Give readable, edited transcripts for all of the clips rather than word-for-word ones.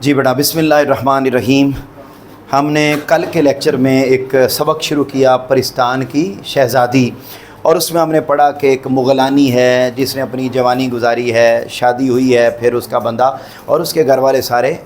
जी बेटा, बिस्मिल्लाहिर्रहमानिर्रहीम। हमने कल के लेक्चर में एक सबक शुरू किया परिस्तान की शहज़ादी, और उसमें हमने पढ़ा कि एक मुग़लानी है जिसने अपनी जवानी गुजारी है, शादी हुई है, फिर उसका बंदा और उसके घर वाले सारे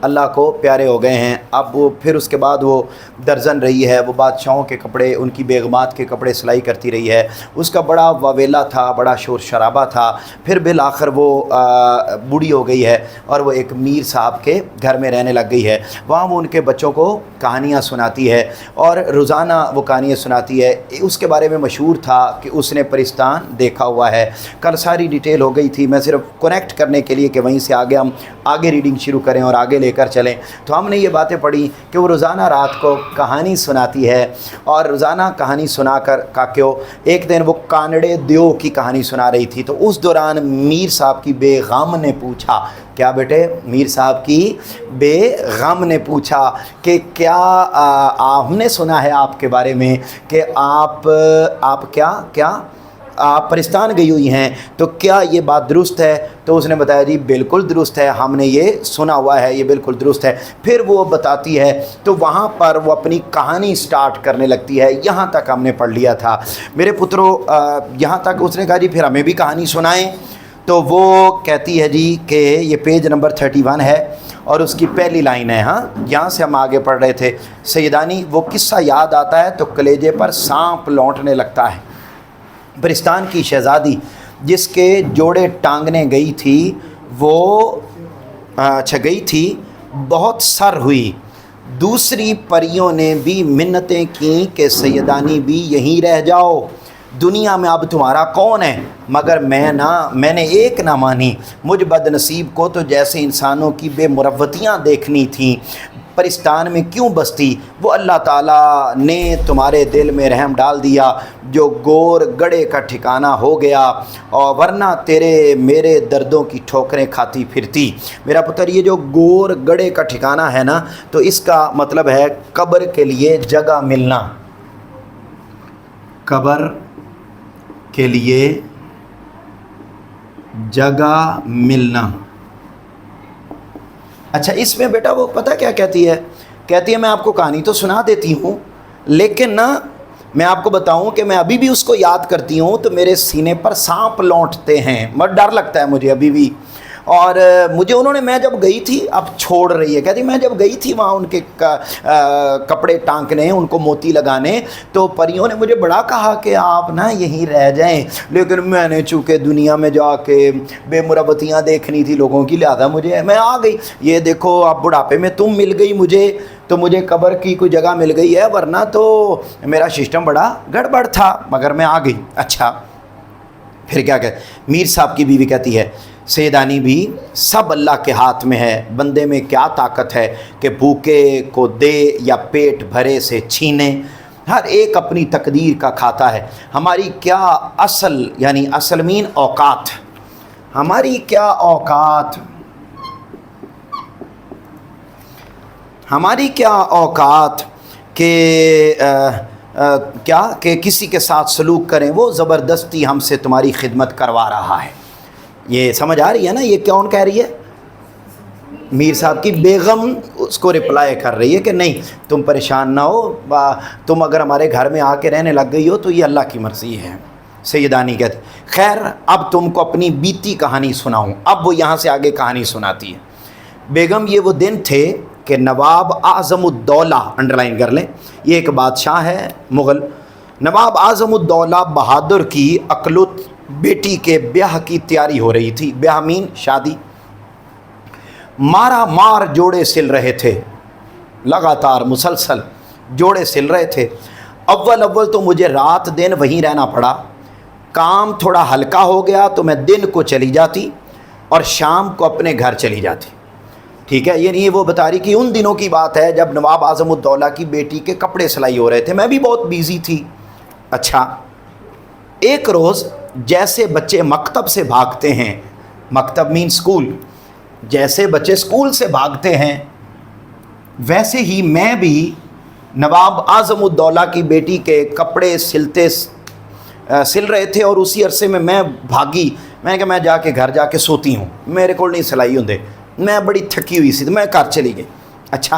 अल्लाह को प्यारे हो गए हैं। अब वो फिर उसके बाद वो दर्जन रही है, वो बादशाहों के कपड़े, उनकी बेगमात के कपड़े सिलाई करती रही है। उसका बड़ा वावेला था, बड़ा शोर शराबा था। फिर बिल आखिर वो बूढ़ी हो गई है और वो एक मीर साहब के घर में रहने लग गई है। वहाँ वो उनके बच्चों को कहानियाँ सुनाती है और रोज़ाना वो कहानियाँ सुनाती है। उसके बारे में मशहूर था कि उसने परिस्तान देखा हुआ है। कल सारी डिटेल हो गई थी, मैं सिर्फ कनेक्ट करने के लिए कि वहीं से आगे हम आगे रीडिंग शुरू करें और आगे लेकर चलें। तो हमने ये बातें पढ़ी कि वो रोज़ाना रात को कहानी सुनाती है, और रोज़ाना कहानी सुनाकर काक्यो एक दिन वो कानड़े देव की कहानी सुना रही थी। तो उस दौरान मीर साहब की बेगम ने पूछा, क्या बेटे, मीर साहब की बेगम ने पूछा कि क्या हमने सुना है आपके बारे में कि आप क्या आप परिस्तान गई हुई हैं, तो क्या ये बात दुरुस्त है? तो उसने बताया जी बिल्कुल दुरुस्त है, हमने ये सुना हुआ है, ये बिल्कुल दुरुस्त है। फिर वो बताती है, तो वहाँ पर वो अपनी कहानी स्टार्ट करने लगती है। यहाँ तक हमने पढ़ लिया था मेरे पुत्रों, यहाँ तक उसने कहा जी फिर हमें भी कहानी सुनाएं। तो वो कहती है जी कि ये पेज नंबर 31 है और उसकी पहली लाइन है। हाँ, यहाँ से हम आगे पढ़ रहे थे। सैयदानी, वो किस्सा याद आता है तो कलेजे पर सांप लौटने लगता है। परिस्तान की शहज़ादी जिसके जोड़े टांगने गई थी, वो गई थी, बहुत सर हुई। दूसरी परियों ने भी मिन्नतें की कि सैयदानी भी यहीं रह जाओ, दुनिया में अब तुम्हारा कौन है? मगर मैंने एक ना मानी। मुझ बदनसीब को तो जैसे इंसानों की बेमुरव्वतियाँ देखनी थीं। परिस्तान में क्यों बसती? वो अल्लाह ताला ने तुम्हारे दिल में रहम डाल दिया जो गोर गड़े का ठिकाना हो गया, और वरना तेरे मेरे दर्दों की ठोकरें खाती फिरती। मेरा पुत्र, ये जो गोर गड़े का ठिकाना है ना, तो इसका मतलब है कब्र के लिए जगह मिलना, कब्र के लिए जगह मिलना। अच्छा, इसमें बेटा वो पता क्या कहती है? कहती है मैं आपको कहानी तो सुना देती हूँ, लेकिन ना मैं आपको बताऊँ कि मैं अभी भी उसको याद करती हूँ तो मेरे सीने पर सांप लौटते हैं, मत डर लगता है मुझे अभी भी। और मुझे उन्होंने, मैं जब गई थी, अब छोड़ रही है, कहती मैं जब गई थी वहाँ उनके कपड़े टांकने, उनको मोती लगाने, तो परियों ने मुझे बड़ा कहा कि आप ना यहीं रह जाएं, लेकिन मैंने चूँकि दुनिया में जाके बेमुरव्वतियाँ देखनी थी लोगों की, लिहाजा मैं आ गई। ये देखो, आप बुढ़ापे में तुम मिल गई मुझे, तो मुझे कब्र की कोई जगह मिल गई है, वरना तो मेरा सिस्टम बड़ा गड़बड़ था, मगर मैं आ गई। अच्छा, फिर क्या कहते? मीर साहब की बीवी कहती है सैयदानी भी सब अल्लाह के हाथ में है, बंदे में क्या ताकत है कि भूखे को दे या पेट भरे से छीने, हर एक अपनी तकदीर का खाता है। हमारी क्या असल, यानी असल मीन औकात, हमारी क्या औकात, हमारी क्या औकात के क्या कि किसी के साथ सलूक करें, वो ज़बरदस्ती हमसे तुम्हारी खिदमत करवा रहा है। ये समझ आ रही है ना? ये कौन कह रही है? मीर साहब की बेगम उसको रिप्लाई कर रही है कि नहीं, तुम परेशान ना हो, तुम अगर हमारे घर में आके रहने लग गई हो तो ये अल्लाह की मर्ज़ी है। सैयदानी कहती, खैर अब तुमको अपनी बीती कहानी सुनाऊं। अब वो यहाँ से आगे कहानी सुनाती है। बेगम, ये वो दिन थे कि नवाब आज़मुद्दौला, अंडरलाइन कर लें, ये एक बादशाह है मुग़ल, नवाब आज़मुद्दौला बहादुर की अकलुत बेटी के ब्याह की तैयारी हो रही थी। ब्याह मीन शादी। मारा मार जोड़े सिल रहे थे, लगातार मुसलसल जोड़े सिल रहे थे। अव्वल तो मुझे रात दिन वहीं रहना पड़ा। काम थोड़ा हल्का हो गया तो मैं दिन को चली जाती और शाम को अपने घर चली जाती। ठीक है, ये नहीं वो बता रही कि उन दिनों की बात है जब नवाब आज़मुद्दौला की बेटी के कपड़े सिलाई हो रहे थे, मैं भी बहुत बिजी थी। अच्छा, एक रोज़ जैसे बच्चे मकतब से भागते हैं, मकतब मीन स्कूल, जैसे बच्चे स्कूल से भागते हैं वैसे ही मैं भी नवाब आज़मुद्दौला की बेटी के कपड़े सिल रहे थे, और उसी अरसे में मैं भागी। मैंने कहा मैं जाके घर जाके सोती हूँ, मेरे को नहीं सिलाई होंगे। मैं बड़ी थकी हुई सी तो मैं घर चली गई। अच्छा,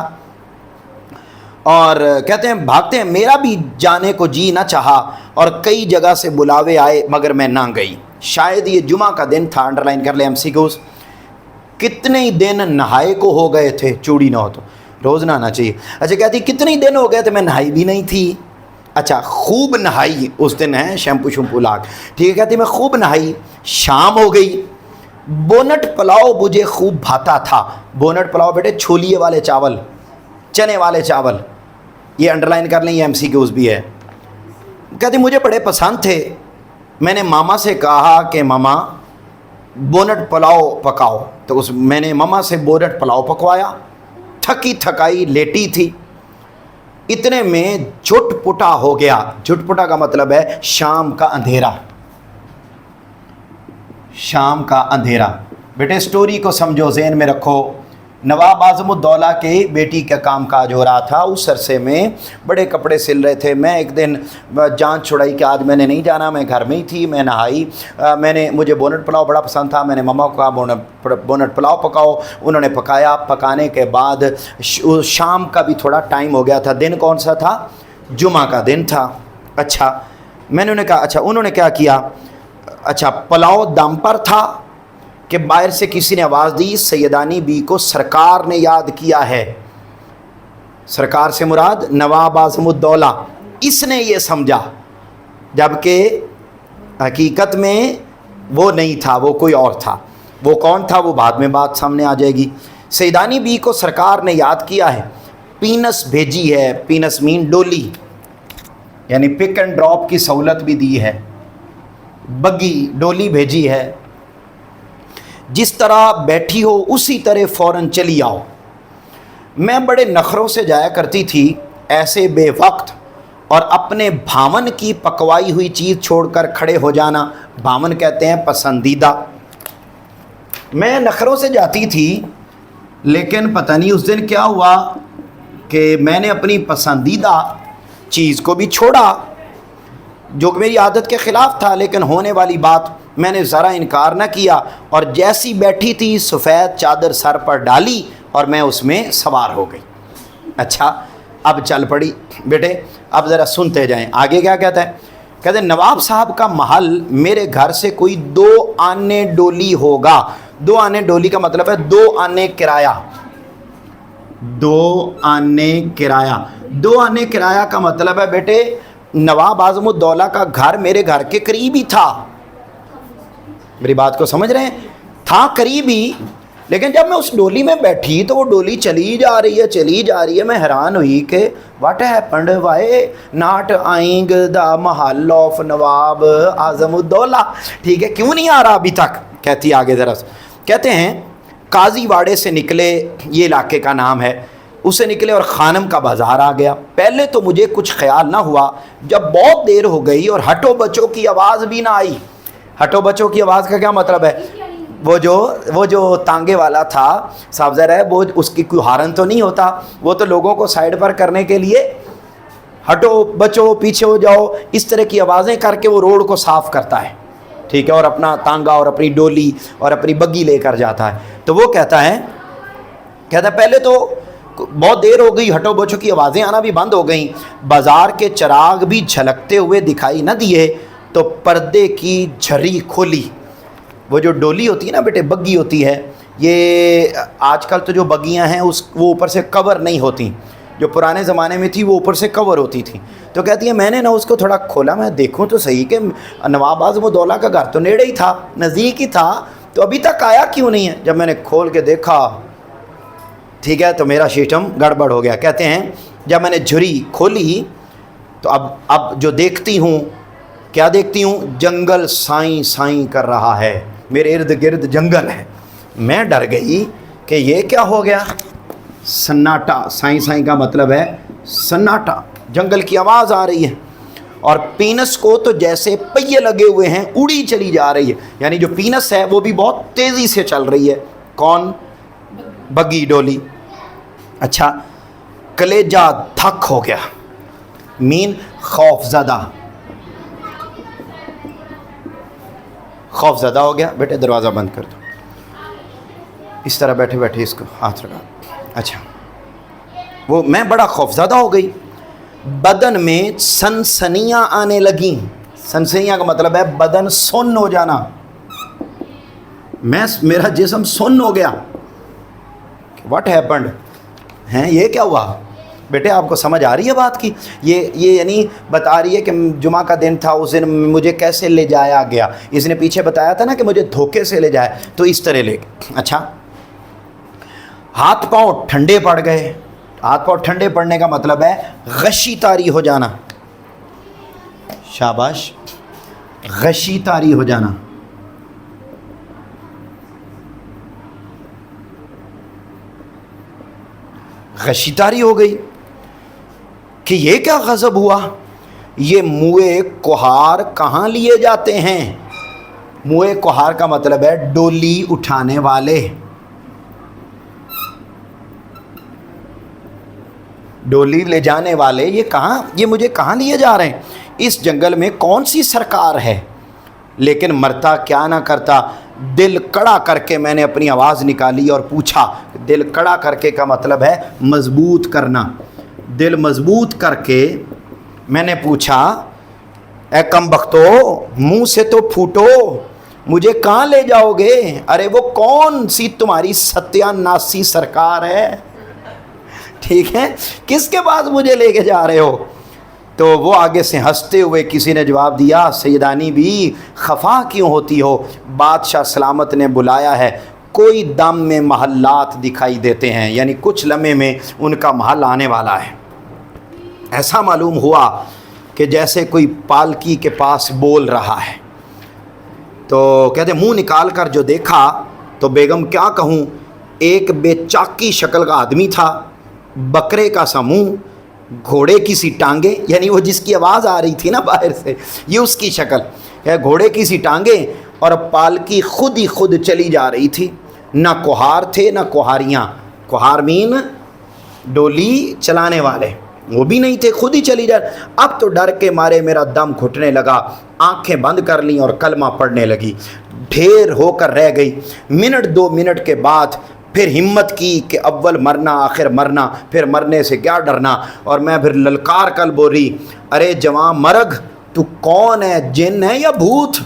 और कहते हैं भागते हैं, मेरा भी जाने को जी ना चाहा और कई जगह से बुलावे आए मगर मैं ना गई। शायद ये जुमा का दिन था, अंडरलाइन कर ले MCQs। कितने ही दिन नहाए को हो गए थे, चूड़ी ना हो तो रोज़ नहाना चाहिए। अच्छा, कहती कितने ही दिन हो गए थे मैं नहाई भी नहीं थी। अच्छा, खूब नहाई उस दिन है, शैम्पू शैम्पू लाग, ठीक है। कहती मैं खूब नहाई, शाम हो गई, बोनट पुलाव मुझे खूब भाता था। बोनट पुलाव बेटे छोलिए वाले चावल, चने वाले चावल, ये अंडरलाइन कर लें, ये MCQs भी है। कहती मुझे बड़े पसंद थे। मैंने मामा से कहा कि मामा बोनट पुलाव पकाओ, तो मैंने मामा से बोनट पुलाव पकवाया। थकी थकाई लेटी थी, इतने में झुटपुटा हो गया। झुटपुटा का मतलब है शाम का अंधेरा, शाम का अंधेरा। बेटे स्टोरी को समझो, ज़हन में रखो। नवाब आज़मुद्दौला के बेटी का काम काज हो रहा था, उस अरसे में बड़े कपड़े सिल रहे थे। मैं एक दिन जान छुड़ाई कि आज मैंने नहीं जाना, मैं घर में ही थी। मैं नहाई, मुझे बोनट पुलाव बड़ा पसंद था। मैंने मम्मा को कहा बोनट पुलाव पकाओ, उन्होंने पकाया। पकाने के बाद शाम का भी थोड़ा टाइम हो गया था। दिन कौन सा था? जुमा का दिन था। अच्छा, मैंने उन्हें कहा, अच्छा उन्होंने क्या किया? अच्छा, पुलाव दम पर था कि बाहर से किसी ने आवाज़ दी, सैयदानी बी को सरकार ने याद किया है। सरकार से मुराद नवाब आज़मुद्दौला। इसने ये समझा, जबकि हकीकत में वो नहीं था, वो कोई और था। वो कौन था वो बाद में बात सामने आ जाएगी। सैयदानी बी को सरकार ने याद किया है, पीनस भेजी है। पीनस मीन डोली, यानी पिक एंड ड्रॉप की सहूलत भी दी है। बग्गी डोली भेजी है, जिस तरह बैठी हो उसी तरह फ़ौरन चली आओ। मैं बड़े नखरों से जाया करती थी, ऐसे बेवक्त और अपने भावन की पकवाई हुई चीज़ छोड़कर खड़े हो जाना। भावन कहते हैं पसंदीदा। मैं नखरों से जाती थी, लेकिन पता नहीं उस दिन क्या हुआ कि मैंने अपनी पसंदीदा चीज़ को भी छोड़ा, जो मेरी आदत के ख़िलाफ़ था। लेकिन होने वाली बात मैंने ज़रा इनकार न किया, और जैसी बैठी थी सफ़ेद चादर सर पर डाली और मैं उसमें सवार हो गई। अच्छा, अब चल पड़ी। बेटे अब ज़रा सुनते जाएं, आगे क्या कहता है। कहते नवाब साहब का महल मेरे घर से कोई 2 आने डोली होगा। 2 आने डोली का मतलब है 2 आने किराया। 2 आने किराया, 2 आने किराया का मतलब है बेटे नवाब आज़मुद्दौला का घर मेरे घर के करीब ही था। मेरी बात को समझ रहे हैं? था करीब ही, लेकिन जब मैं उस डोली में बैठी तो वो डोली चली जा रही है, चली जा रही है। मैं हैरान हुई कि what happened, why not eyeing the Mahal of Nawab Azmuddaula. ठीक है, क्यों नहीं आ रहा अभी तक? कहती आगे ज़रा। कहते हैं काजी वाड़े से निकले, ये इलाके का नाम है, उसे निकले और खानम का बाज़ार आ गया। पहले तो मुझे कुछ ख्याल ना हुआ, जब बहुत देर हो गई और हटो बच्चों की आवाज़ भी ना आई। हटो बच्चों की आवाज़ का क्या मतलब है? वो जो तांगे वाला था साहब ज़रा है, वो उसकी कोई हारन तो नहीं होता, वो तो लोगों को साइड पर करने के लिए हटो बच्चों पीछे हो जाओ, इस तरह की आवाज़ें करके वो रोड को साफ़ करता है। ठीक है, और अपना तांगा और अपनी डोली और अपनी बग्गी लेकर जाता है। तो वो कहता है पहले तो बहुत देर हो गई, हटो बच्चों की आवाज़ें आना भी बंद हो गई, बाज़ार के चिराग भी झलकते हुए दिखाई न दिए, तो पर्दे की झरी खोली। वो जो डोली होती है ना बेटे, बग्गी होती है, ये आजकल तो जो बग्गियां हैं वो ऊपर से कवर नहीं होती, जो पुराने ज़माने में थी वो ऊपर से कवर होती थी। तो कहती है मैंने ना उसको थोड़ा खोला, मैं देखूं तो सही कि नवाब आज़मुद्दौला का घर तो नेड़े ही था, नज़दीक ही था, तो अभी तक आया क्यों नहीं है। जब मैंने खोल के देखा, ठीक है, तो मेरा सिस्टम गड़बड़ हो गया। कहते हैं जब मैंने झुरी खोली तो अब जो देखती हूँ, क्या देखती हूँ? जंगल साईं साईं कर रहा है, मेरे इर्द गिर्द जंगल है। मैं डर गई कि ये क्या हो गया। सन्नाटा, साईं साईं का मतलब है सन्नाटा, जंगल की आवाज़ आ रही है। और पीनस को तो जैसे पहिए लगे हुए हैं, उड़ी चली जा रही है, यानी जो पीनस है वो भी बहुत तेज़ी से चल रही है। कौन? बग्गी डोली। अच्छा, कलेजा धक हो गया, मीन खौफज़दा, खौफज़दा हो गया। बेटे दरवाज़ा बंद कर दो। اس طرح بیٹھے بیٹھے اس کو ہاتھ لگا. اچھا وہ میں بڑا خوفزدہ ہو گئی. بدن میں سنسنیاں آنے لگیں. سنسنیاں کا مطلب ہے بدن سن ہو جانا. میرا جسم سن ہو گیا. واٹ ہیپنڈ ہیں, یہ کیا ہوا بیٹے؟ آپ کو سمجھ آ رہی ہے بات کی؟ یہ یعنی بتا رہی ہے کہ جمعہ کا دن تھا, اس دن مجھے کیسے لے جایا گیا. اس نے پیچھے بتایا تھا نا کہ مجھے دھوکے سے لے جائے, تو اس طرح لے. اچھا ہاتھ پاؤں ٹھنڈے پڑ گئے. ہاتھ پاؤں ٹھنڈے پڑنے کا مطلب ہے غشی طاری ہو جانا. شاباش, غشی طاری ہو جانا. غشی طاری ہو گئی کہ یہ کیا غضب ہوا. یہ موئے کہار کہاں لیے جاتے ہیں؟ موئے کہار کا مطلب ہے ڈولی اٹھانے والے. ڈولی لے جانے والے. یہ کہاں, یہ مجھے کہاں لیے جا رہے ہیں؟ اس جنگل میں کون سی سرکار ہے؟ لیکن مرتا کیا نہ کرتا. دل کڑا کر کے میں نے اپنی آواز نکالی اور پوچھا. دل کڑا کر کے کا مطلب ہے مضبوط کرنا. دل مضبوط کر کے میں نے پوچھا, اے کم بختو, منہ سے تو پھوٹو, مجھے کہاں لے جاؤ گے؟ ارے وہ کون سی تمہاری ستیہ ناسی سرکار ہے؟ ٹھیک ہے, کس کے پاس مجھے لے کے جا رہے ہو؟ تو وہ آگے سے ہنستے ہوئے کسی نے جواب دیا, سیدانی بھی خفا کیوں ہوتی ہو؟ بادشاہ سلامت نے بلایا ہے. کوئی دم میں محلات دکھائی دیتے ہیں, یعنی کچھ لمحے میں ان کا محل آنے والا ہے. ایسا معلوم ہوا کہ جیسے کوئی پالکی کے پاس بول رہا ہے. تو کہتے منہ نکال کر جو دیکھا تو بیگم کیا کہوں, ایک بے چاکی شکل کا آدمی تھا, بکرے کا سا منہ, گھوڑے کی سی ٹانگیں, یعنی وہ جس کی آواز آ رہی تھی نا باہر سے, یہ اس کی شکل ہے, گھوڑے کی سی ٹانگیں, اور پالکی خود ہی خود چلی جا رہی تھی. نہ کوہار تھے نہ کوہاریاں. کوہار مین ڈولی چلانے والے, وہ بھی نہیں تھے, خود ہی چلی جا. اب تو ڈر کے مارے میرا دم گھٹنے لگا, آنکھیں بند کر لیں اور کلمہ پڑھنے لگی. ڈھیر ہو کر رہ گئی. منٹ 2 منٹ کے بعد پھر ہمت کی کہ اول مرنا آخر مرنا, پھر مرنے سے کیا ڈرنا. اور میں پھر للکار کل بولی, ارے جوان مرگ, تو کون ہے, جن ہے یا بھوت؟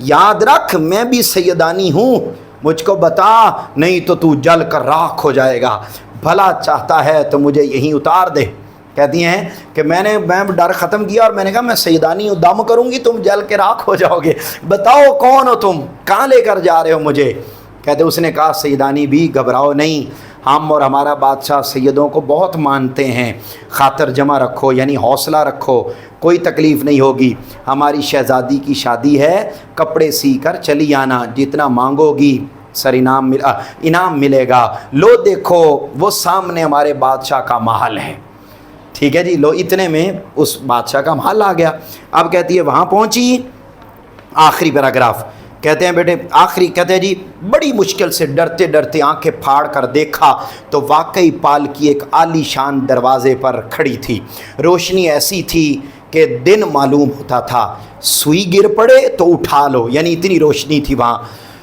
یاد رکھ میں بھی سیدانی ہوں, مجھ کو بتا, نہیں تو جل کر راکھ ہو جائے گا. بھلا چاہتا ہے تو مجھے یہیں اتار دے. کہتی ہیں کہ میں ڈر ختم کیا اور میں نے کہا میں سیدانی ہوں, دم کروں گی, تم جل کے راکھ ہو جاؤ گے. بتاؤ کون ہو تم, کہاں لے کر جا رہے ہو مجھے؟ کہتے اس نے کہا, سیدانی بھی گھبراؤ نہیں, ہم اور ہمارا بادشاہ سیدوں کو بہت مانتے ہیں, خاطر جمع رکھو, یعنی حوصلہ رکھو, کوئی تکلیف نہیں ہوگی. ہماری شہزادی کی شادی ہے, کپڑے سی کر چلی آنا, جتنا مانگو گی سر انعام ملے گا. لو دیکھو وہ سامنے ہمارے بادشاہ کا محل ہے. ٹھیک ہے جی, لو اتنے میں اس بادشاہ کا محل آ گیا. اب کہتی ہے وہاں پہنچی, آخری پیراگراف کہتے ہیں بیٹے, آخری کہتے ہیں جی, بڑی مشکل سے ڈرتے ڈرتے آنکھیں پھاڑ کر دیکھا تو واقعی پالکی ایک عالی شان دروازے پر کھڑی تھی. روشنی ایسی تھی کہ دن معلوم ہوتا تھا, سوئی گر پڑے تو اٹھا لو, یعنی اتنی روشنی تھی وہاں.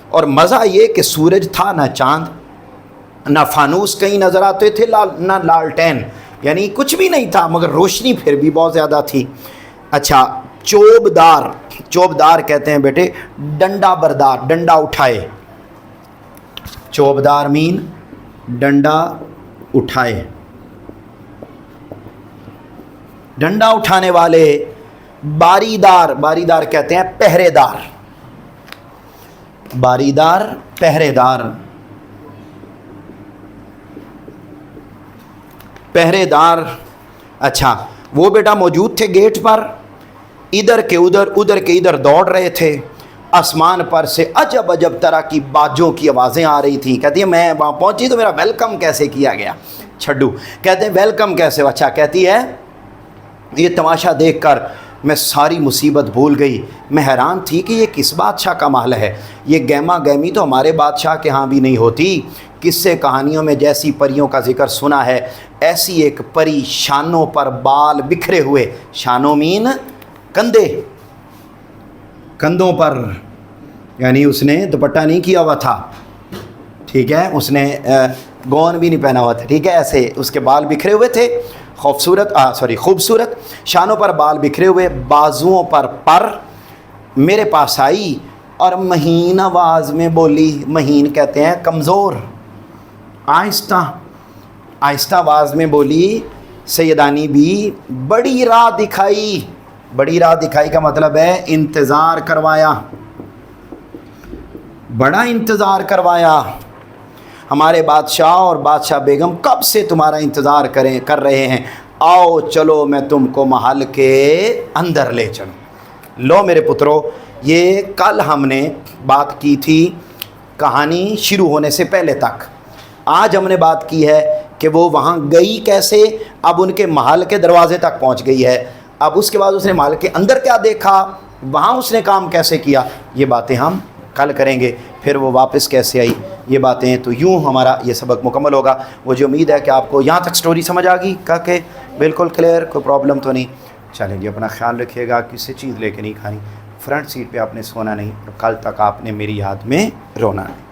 اور مزہ یہ کہ سورج تھا نہ چاند, نہ فانوس کہیں نظر آتے تھے, نہ لالٹین, یعنی کچھ بھی نہیں تھا, مگر روشنی پھر بھی بہت زیادہ تھی. اچھا, چوبدار, چوبدار کہتے ہیں بیٹے ڈنڈا بردار, ڈنڈا اٹھائے. چوبدار مین ڈنڈا اٹھائے, ڈنڈا اٹھانے والے. باریدار, باریدار کہتے ہیں پہرے دار, باریدار پہرے دار. پہرے دار, اچھا وہ بیٹا موجود تھے گیٹ پر, ادھر کے ادھر ادھر کے ادھر دوڑ رہے تھے. آسمان پر سے عجب عجب طرح کی باجوں کی آوازیں آ رہی تھیں. کہتی ہے میں وہاں پہنچی تو میرا ویلکم کیسے کیا گیا. چھڈو کہتے ہیں ویلکم کیسے. اچھا کہتی ہے یہ تماشا دیکھ کر میں ساری مصیبت بھول گئی. میں حیران تھی کہ یہ کس بادشاہ کا محل ہے. یہ گہما گہمی تو ہمارے بادشاہ کے ہاں بھی نہیں ہوتی. قصے کہانیوں میں جیسی پریوں کا ذکر سنا ہے, ایسی ایک پری شانوں پر بال بکھرے ہوئے, شانوں مین کندھے, کندھوں پر, یعنی اس نے دوپٹہ نہیں کیا ہوا تھا. ٹھیک ہے, اس نے گون بھی نہیں پہنا ہوا تھا, ٹھیک ہے, ایسے اس کے بال بکھرے ہوئے تھے, خوبصورت, شانوں پر بال بکھرے ہوئے, بازوؤں پر میرے پاس آئی اور مہین آواز میں بولی, مہین کہتے ہیں کمزور, آہستہ آواز میں بولی, سیدانی بھی بڑی راہ دکھائی. بڑی راہ دکھائی کا مطلب ہے انتظار کروایا, بڑا انتظار کروایا. ہمارے بادشاہ اور بادشاہ بیگم کب سے تمہارا انتظار کر رہے ہیں, آؤ چلو میں تم کو محل کے اندر لے چلوں. لو میرے پترو, یہ کل ہم نے بات کی تھی کہانی شروع ہونے سے پہلے تک. آج ہم نے بات کی ہے کہ وہ وہاں گئی کیسے, اب ان کے محل کے دروازے تک پہنچ گئی ہے. اب اس کے بعد اس نے محل کے اندر کیا دیکھا, وہاں اس نے کام کیسے کیا, یہ باتیں ہم کل کریں گے. پھر وہ واپس کیسے آئی, یہ باتیں, تو یوں ہمارا یہ سبق مکمل ہوگا. مجھے امید ہے کہ آپ کو یہاں تک سٹوری سمجھ آ گئی, کہ بالکل کلیئر, کوئی پرابلم تو نہیں. چلیں جی, اپنا خیال رکھیے گا, کسی چیز لے کے نہیں کھانی, فرنٹ سیٹ پہ آپ نے سونا نہیں, اور کل تک آپ نے میری یاد میں رونا نہیں.